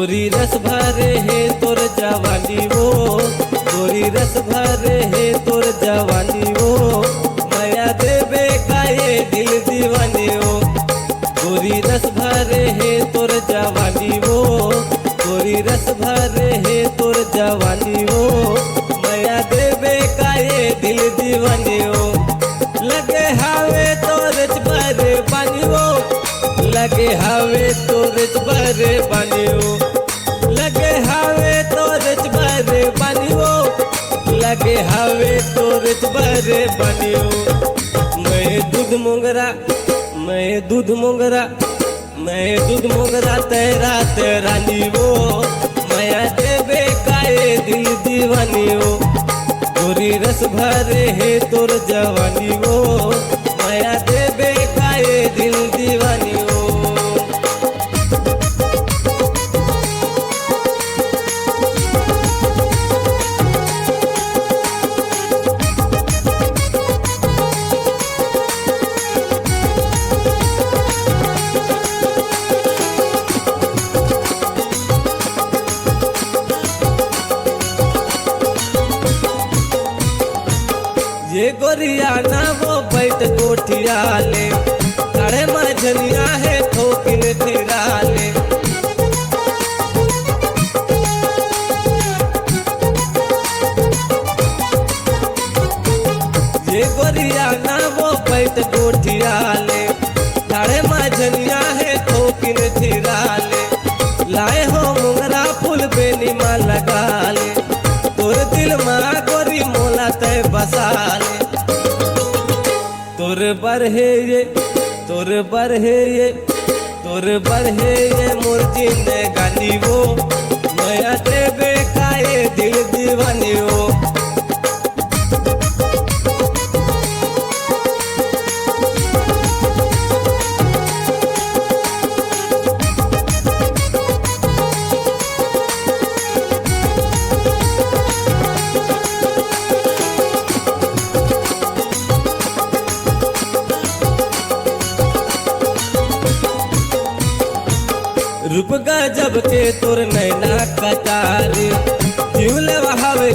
गोरी रस भरे है तोर जवानी वो, गोरी रस भरे है तोर जवानी वो, माया देवे काये दिल दीवानी वो। गोरी रस भरे है तोर जवानी वो, गोरी रस भरे है तोर जवानी वो, माया देवे काये दिल दीवानी वो। लगे हावे तोर भरे पानी वो, लगे हावे तोर भरे पानी वो, लगे हावे तोर भरे पानी वो, लगे हावे तोर भरे पानी वो। मैं दूध मोगरा, मैं दूध मोगरा, मैं दूध मोगरा तेरा तेरा नी वो, माया देवे काये दिल दीवानी वो। गोरी रस भरे है तोर जवानी वो, माया देवे काये दिल दीवानी वो। ये गोरिया ना वो बैठ कोठिया ले, साढ़े मझनिया है ठोकिन फिरा ले। ये गोरिया ना वो बैठ कोठिया ले, साढ़े मझनिया है ठोकिन फिरा ले। लाए हो मुंगरा फूल बेनी माँ लगा ले, तोर दिल माँ गोरी मोला तय बसा ले। तोर बर है ये, तोर बर है ये, तोर बर है ये मुर्जी ने गानी वो, माया देवे काये दिल दीवानी वो। रूप गजब के तोर नैना कटारे, जीव ले वहावे